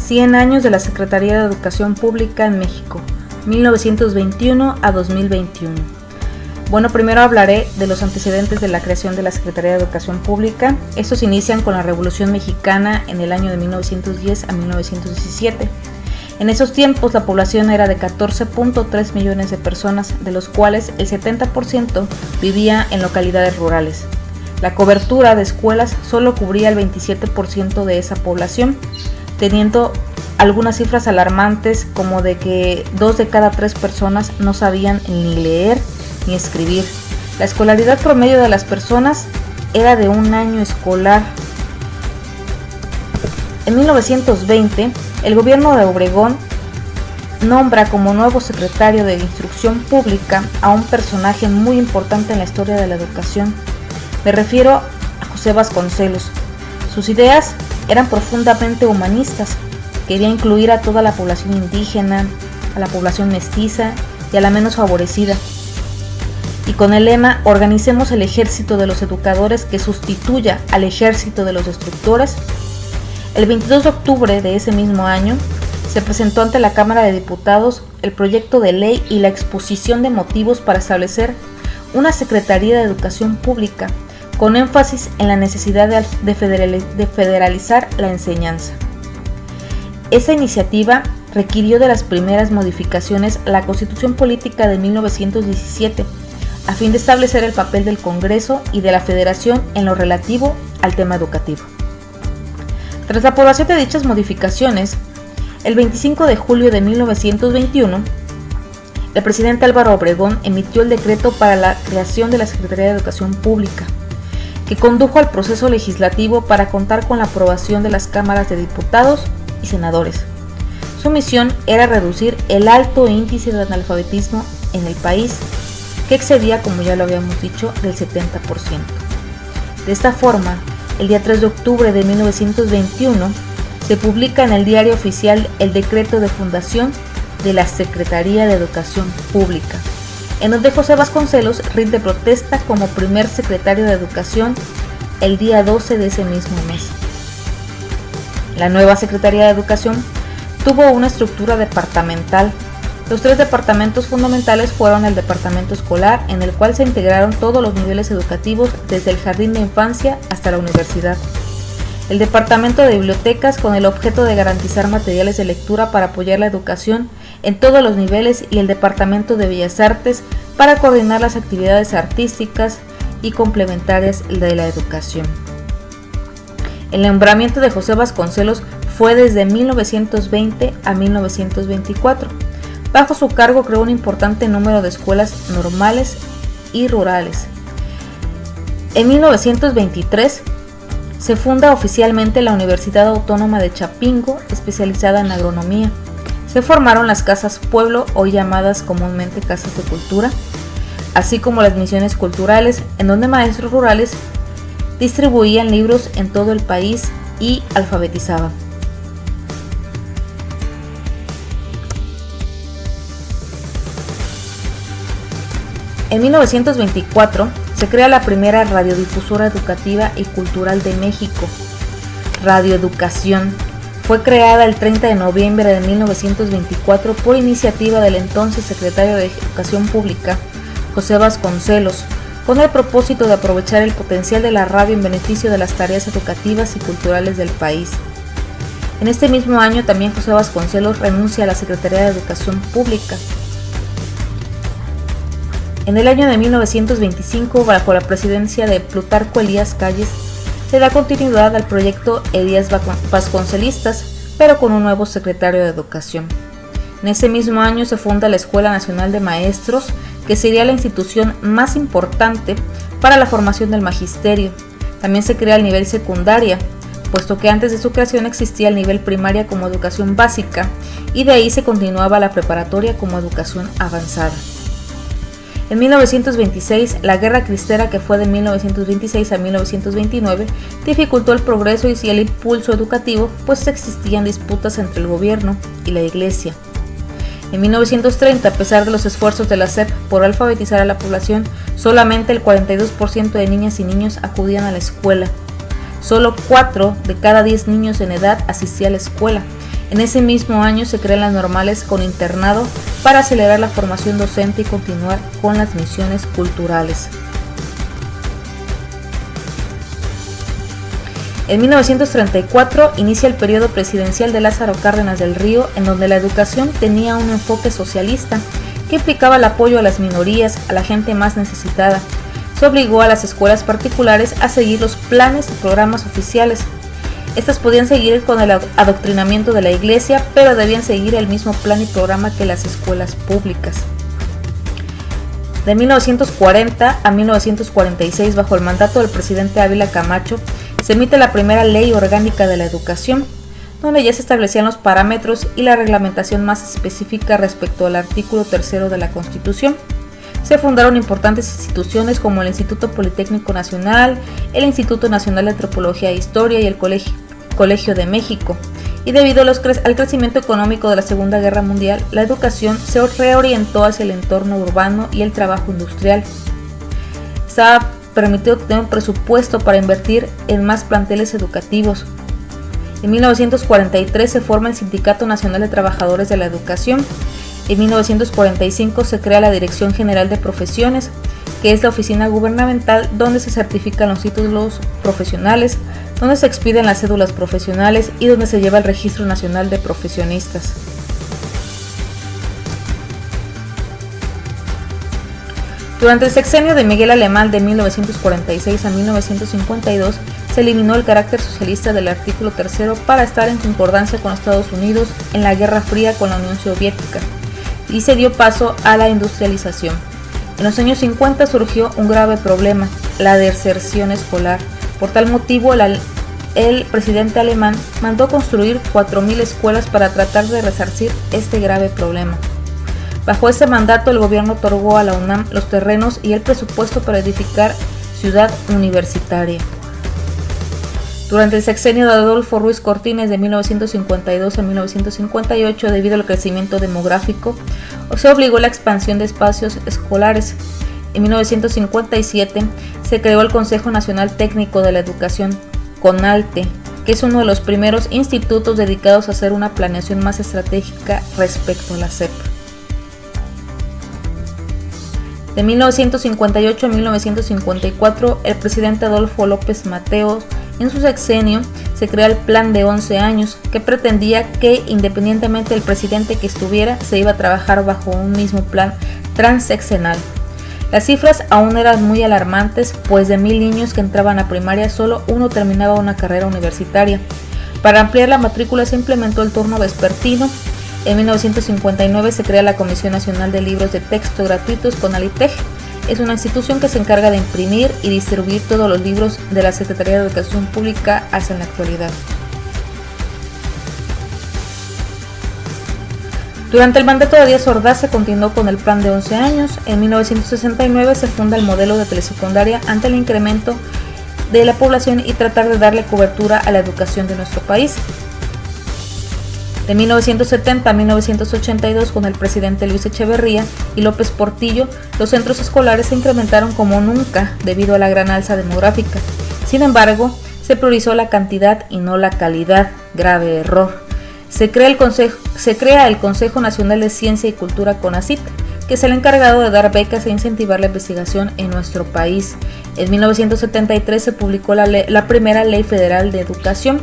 100 años de la Secretaría de Educación Pública en México, 1921 a 2021. Bueno, primero hablaré de los antecedentes de la creación de la Secretaría de Educación Pública. Estos inician con la Revolución Mexicana en el año de 1910 a 1917. En esos tiempos la población era de 14.3 millones de personas, de los cuales el 70% vivía en localidades rurales. La cobertura de escuelas solo cubría el 27% de esa población, teniendo algunas cifras alarmantes como de que 2 de cada 3 personas no sabían ni leer ni escribir. La escolaridad promedio de las personas era de un año escolar. En 1920, el gobierno de Obregón nombra como nuevo secretario de Instrucción Pública a un personaje muy importante en la historia de la educación. Me refiero a José Vasconcelos. Sus ideas eran profundamente humanistas. Quería incluir a toda la población indígena, a la población mestiza y a la menos favorecida. Y con el lema "Organicemos el ejército de los educadores que sustituya al ejército de los destructores", el 22 de octubre de ese mismo año se presentó ante la Cámara de Diputados el proyecto de ley y la exposición de motivos para establecer una Secretaría de Educación Pública con énfasis en la necesidad de federalizar la enseñanza. Esa iniciativa requirió de las primeras modificaciones a la Constitución Política de 1917, a fin de establecer el papel del Congreso y de la Federación en lo relativo al tema educativo. Tras la aprobación de dichas modificaciones, el 25 de julio de 1921, el presidente Álvaro Obregón emitió el decreto para la creación de la Secretaría de Educación Pública, que condujo al proceso legislativo para contar con la aprobación de las cámaras de diputados y senadores. Su misión era reducir el alto índice de analfabetismo en el país, que excedía, como ya lo habíamos dicho, del 70%. De esta forma, el día 3 de octubre de 1921, se publica en el Diario Oficial el decreto de fundación de la Secretaría de Educación Pública, en donde José Vasconcelos rinde protesta como primer secretario de Educación el día 12 de ese mismo mes. La nueva Secretaría de Educación tuvo una estructura departamental. Los 3 departamentos fundamentales fueron el departamento escolar, en el cual se integraron todos los niveles educativos desde el jardín de infancia hasta la universidad. El departamento de bibliotecas, con el objeto de garantizar materiales de lectura para apoyar la educación en todos los niveles, y el departamento de bellas artes para coordinar las actividades artísticas y complementarias de la educación. El nombramiento de José Vasconcelos fue desde 1920 a 1924. Bajo su cargo creó un importante número de escuelas normales y rurales. En 1923 se funda oficialmente la Universidad Autónoma de Chapingo, especializada en agronomía. Se formaron las casas pueblo, hoy llamadas comúnmente casas de cultura, así como las misiones culturales, en donde maestros rurales distribuían libros en todo el país y alfabetizaban. En 1924 se crea la primera radiodifusora educativa y cultural de México, Radio Educación. Fue creada el 30 de noviembre de 1924 por iniciativa del entonces secretario de Educación Pública, José Vasconcelos, con el propósito de aprovechar el potencial de la radio en beneficio de las tareas educativas y culturales del país. En este mismo año también José Vasconcelos renuncia a la Secretaría de Educación Pública. En el año de 1925, bajo la presidencia de Plutarco Elías Calles, se da continuidad al proyecto Elías Vasconcelistas, pero con un nuevo secretario de Educación. En ese mismo año se funda la Escuela Nacional de Maestros, que sería la institución más importante para la formación del magisterio. También se crea el nivel secundaria, puesto que antes de su creación existía el nivel primaria como educación básica, y de ahí se continuaba la preparatoria como educación avanzada. En 1926, la Guerra Cristera, que fue de 1926 a 1929, dificultó el progreso y el impulso educativo, pues existían disputas entre el gobierno y la Iglesia. En 1930, a pesar de los esfuerzos de la SEP por alfabetizar a la población, solamente el 42% de niñas y niños acudían a la escuela. Solo 4 de cada 10 niños en edad asistían a la escuela. En ese mismo año se crean las normales con internado para acelerar la formación docente y continuar con las misiones culturales. En 1934 inicia el periodo presidencial de Lázaro Cárdenas del Río, en donde la educación tenía un enfoque socialista que implicaba el apoyo a las minorías, a la gente más necesitada. Se obligó a las escuelas particulares a seguir los planes y programas oficiales. Estas podían seguir con el adoctrinamiento de la iglesia, pero debían seguir el mismo plan y programa que las escuelas públicas. De 1940 a 1946, bajo el mandato del presidente Ávila Camacho, se emite la primera Ley Orgánica de la Educación, donde ya se establecían los parámetros y la reglamentación más específica respecto al artículo 3 de la Constitución. Se fundaron importantes instituciones como el Instituto Politécnico Nacional, el Instituto Nacional de Antropología e Historia y el Colegio de México. Y debido al crecimiento económico de la Segunda Guerra Mundial, la educación se reorientó hacia el entorno urbano y el trabajo industrial. Estaba permitido tener un presupuesto para invertir en más planteles educativos. En 1943 se forma el Sindicato Nacional de Trabajadores de la Educación. En 1945 se crea la Dirección General de Profesiones, que es la oficina gubernamental donde se certifican los títulos profesionales, donde se expiden las cédulas profesionales y donde se lleva el Registro Nacional de Profesionistas. Durante el sexenio de Miguel Alemán de 1946 a 1952 se eliminó el carácter socialista del artículo 3 para estar en concordancia con Estados Unidos en la Guerra Fría con la Unión Soviética y se dio paso a la industrialización. En los años 50 surgió un grave problema, la deserción escolar. Por tal motivo, el presidente alemán mandó construir 4.000 escuelas para tratar de resarcir este grave problema. Bajo este mandato, el gobierno otorgó a la UNAM los terrenos y el presupuesto para edificar Ciudad Universitaria. Durante el sexenio de Adolfo Ruiz Cortines de 1952 a 1958, debido al crecimiento demográfico, se obligó a la expansión de espacios escolares. En 1957 se creó el Consejo Nacional Técnico de la Educación, CONALTE, que es uno de los primeros institutos dedicados a hacer una planeación más estratégica respecto a la SEP. De 1958 a 1954, el presidente Adolfo López Mateos, en su sexenio, se crea el Plan de 11 años, que pretendía que, independientemente del presidente que estuviera, se iba a trabajar bajo un mismo plan transeccional. Las cifras aún eran muy alarmantes, pues de 1.000 niños que entraban a primaria, solo uno terminaba una carrera universitaria. Para ampliar la matrícula se implementó el turno vespertino. En 1959 se crea la Comisión Nacional de Libros de Texto Gratuitos, CONALITEG. Es una institución que se encarga de imprimir y distribuir todos los libros de la Secretaría de Educación Pública hasta la actualidad. Durante el mandato de Díaz Ordaz se continuó con el plan de 11 años. En 1969 se funda el modelo de telesecundaria ante el incremento de la población y tratar de darle cobertura a la educación de nuestro país. De 1970 a 1982, con el presidente Luis Echeverría y López Portillo, los centros escolares se incrementaron como nunca debido a la gran alza demográfica. Sin embargo, se priorizó la cantidad y no la calidad, grave error. Se crea el Consejo Nacional de Ciencia y Cultura, CONACYT, que es el encargado de dar becas e incentivar la investigación en nuestro país. En 1973 se publicó la primera Ley Federal de Educación,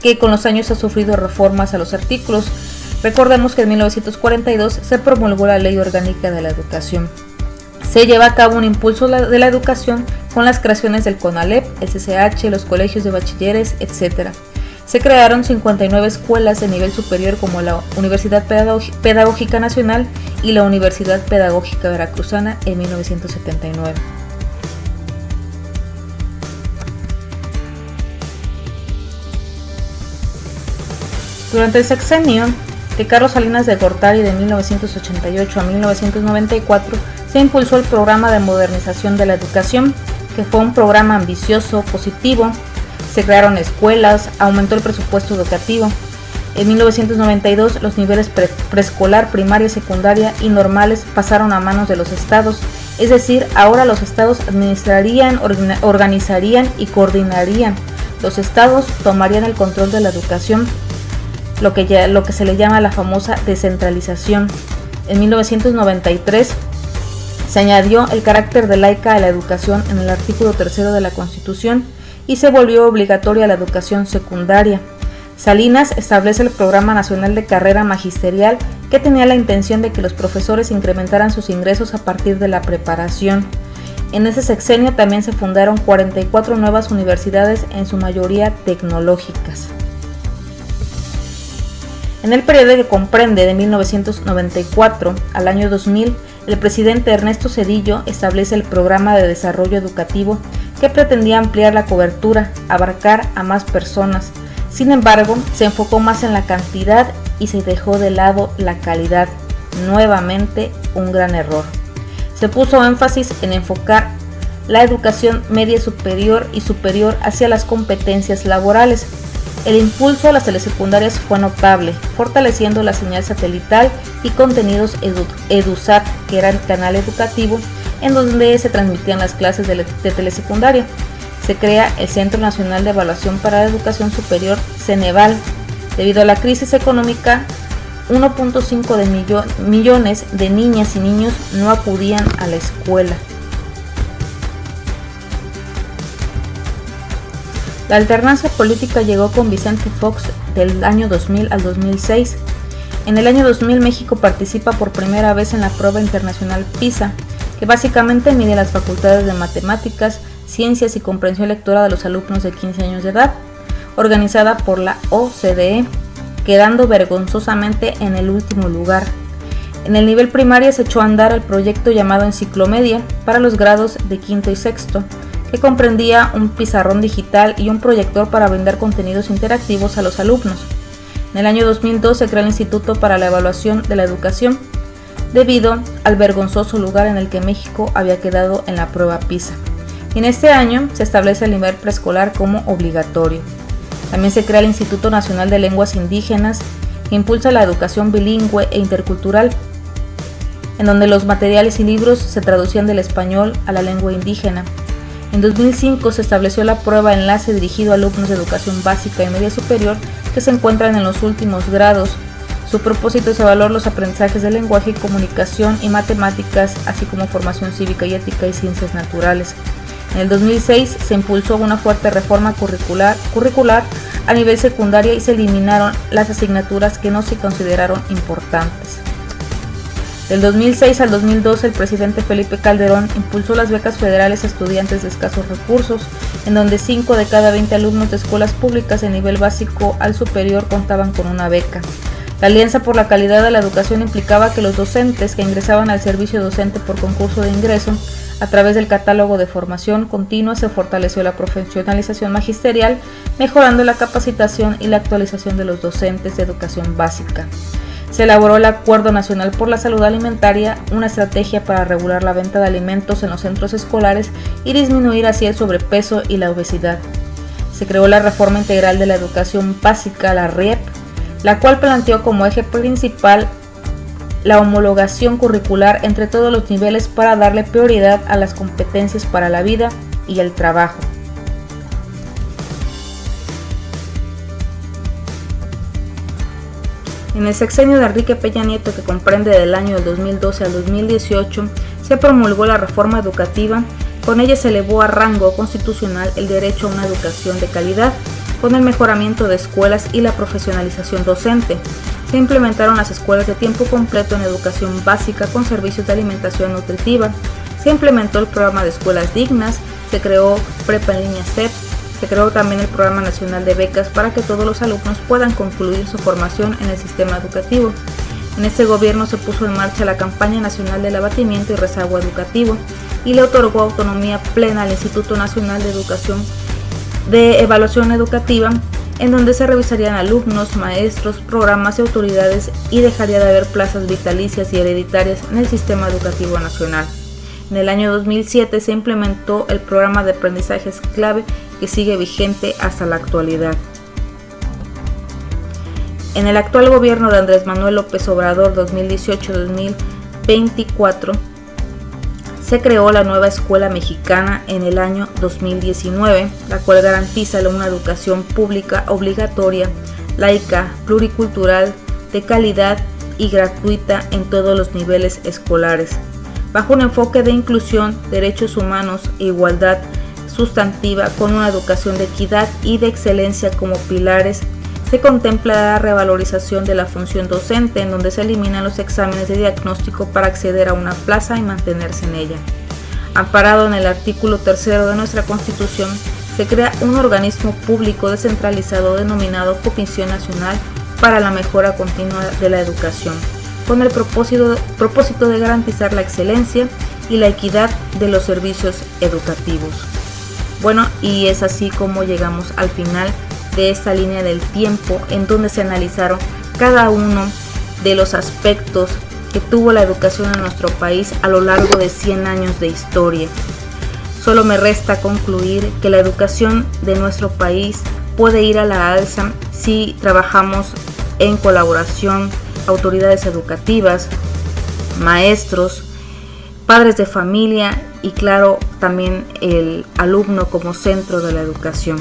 que con los años ha sufrido reformas a los artículos. Recordemos que en 1942 se promulgó la Ley Orgánica de la Educación. Se lleva a cabo un impulso de la educación con las creaciones del CONALEP, el CCH, los colegios de bachilleres, etc. Se crearon 59 escuelas de nivel superior como la Universidad Pedagógica Nacional y la Universidad Pedagógica Veracruzana en 1979. Durante el sexenio de Carlos Salinas de Gortari de 1988 a 1994 se impulsó el programa de modernización de la educación, que fue un programa ambicioso, positivo. Se crearon escuelas, aumentó el presupuesto educativo. En 1992 los niveles preescolar, primaria, secundaria y normales pasaron a manos de los estados, es decir, ahora los estados administrarían, organizarían y coordinarían. Los estados tomarían el control de la educación. lo que se le llama la famosa descentralización. En 1993 se añadió el carácter de laica a la educación en el artículo 3 de la Constitución y se volvió obligatoria la educación secundaria. Salinas establece el Programa Nacional de Carrera Magisterial, que tenía la intención de que los profesores incrementaran sus ingresos a partir de la preparación. En ese sexenio también se fundaron 44 nuevas universidades, en su mayoría tecnológicas. En el periodo que comprende de 1994 al año 2000, el presidente Ernesto Zedillo establece el Programa de Desarrollo Educativo, que pretendía ampliar la cobertura, abarcar a más personas. Sin embargo, se enfocó más en la cantidad y se dejó de lado la calidad. Nuevamente, un gran error. Se puso énfasis en enfocar la educación media superior y superior hacia las competencias laborales. El impulso a las telesecundarias fue notable, fortaleciendo la señal satelital y contenidos EduSat, que era el canal educativo en donde se transmitían las clases de telesecundaria. Se crea el Centro Nacional de Evaluación para la Educación Superior, Ceneval. Debido a la crisis económica, 1.5 millones de niñas y niños no acudían a la escuela. La alternancia política llegó con Vicente Fox del año 2000 al 2006. En el año 2000 México participa por primera vez en la prueba internacional PISA, que básicamente mide las facultades de matemáticas, ciencias y comprensión lectora de los alumnos de 15 años de edad, organizada por la OCDE, quedando vergonzosamente en el último lugar. En el nivel primario se echó a andar el proyecto llamado Enciclomedia para los grados de quinto y sexto, que comprendía un pizarrón digital y un proyector para brindar contenidos interactivos a los alumnos. En el año 2002 se creó el Instituto para la Evaluación de la Educación, debido al vergonzoso lugar en el que México había quedado en la prueba PISA. En este año se establece el nivel preescolar como obligatorio. También se crea el Instituto Nacional de Lenguas Indígenas, que impulsa la educación bilingüe e intercultural, en donde los materiales y libros se traducían del español a la lengua indígena. En 2005 se estableció la prueba enlace dirigido a alumnos de educación básica y media superior que se encuentran en los últimos grados. Su propósito es evaluar los aprendizajes de lenguaje, comunicación y matemáticas, así como formación cívica y ética y ciencias naturales. En el 2006 se impulsó una fuerte reforma curricular a nivel secundaria y se eliminaron las asignaturas que no se consideraron importantes. Del 2006 al 2012 el presidente Felipe Calderón impulsó las becas federales a estudiantes de escasos recursos, en donde 5 de cada 20 alumnos de escuelas públicas de nivel básico al superior contaban con una beca. La Alianza por la Calidad de la Educación implicaba que los docentes que ingresaban al servicio docente por concurso de ingreso, a través del catálogo de formación continua, se fortaleció la profesionalización magisterial, mejorando la capacitación y la actualización de los docentes de educación básica. Se elaboró el Acuerdo Nacional por la Salud Alimentaria, una estrategia para regular la venta de alimentos en los centros escolares y disminuir así el sobrepeso y la obesidad. Se creó la Reforma Integral de la Educación Básica, la RIEP, la cual planteó como eje principal la homologación curricular entre todos los niveles para darle prioridad a las competencias para la vida y el trabajo. En el sexenio de Enrique Peña Nieto, que comprende del año del 2012 al 2018, se promulgó la reforma educativa. Con ella se elevó a rango constitucional el derecho a una educación de calidad, con el mejoramiento de escuelas y la profesionalización docente. Se implementaron las escuelas de tiempo completo en educación básica con servicios de alimentación nutritiva. Se implementó el programa de escuelas dignas, se creó Prepa en línea CEP, se creó también el Programa Nacional de Becas para que todos los alumnos puedan concluir su formación en el sistema educativo. En este gobierno se puso en marcha la campaña nacional del abatimiento y rezago educativo y le otorgó autonomía plena al Instituto Nacional de Evaluación Educativa, en donde se revisarían alumnos, maestros, programas y autoridades y dejaría de haber plazas vitalicias y hereditarias en el sistema educativo nacional. En el año 2007 se implementó el programa de aprendizajes clave que sigue vigente hasta la actualidad. En el actual gobierno de Andrés Manuel López Obrador 2018-2024 se creó la nueva escuela mexicana en el año 2019, la cual garantiza una educación pública obligatoria, laica, pluricultural, de calidad y gratuita en todos los niveles escolares, bajo un enfoque de inclusión, derechos humanos e igualdad sustantiva, con una educación de equidad y de excelencia como pilares. Se contempla la revalorización de la función docente, en donde se eliminan los exámenes de diagnóstico para acceder a una plaza y mantenerse en ella. Amparado en el artículo 3 de nuestra Constitución, se crea un organismo público descentralizado denominado Comisión Nacional para la Mejora Continua de la Educación, con el propósito de garantizar la excelencia y la equidad de los servicios educativos. Bueno, y es así como llegamos al final de esta línea del tiempo, en donde se analizaron cada uno de los aspectos que tuvo la educación en nuestro país a lo largo de 100 años de historia. Solo me resta concluir que la educación de nuestro país puede ir a la alza si trabajamos en colaboración, autoridades educativas, maestros, padres de familia y claro, también el alumno como centro de la educación.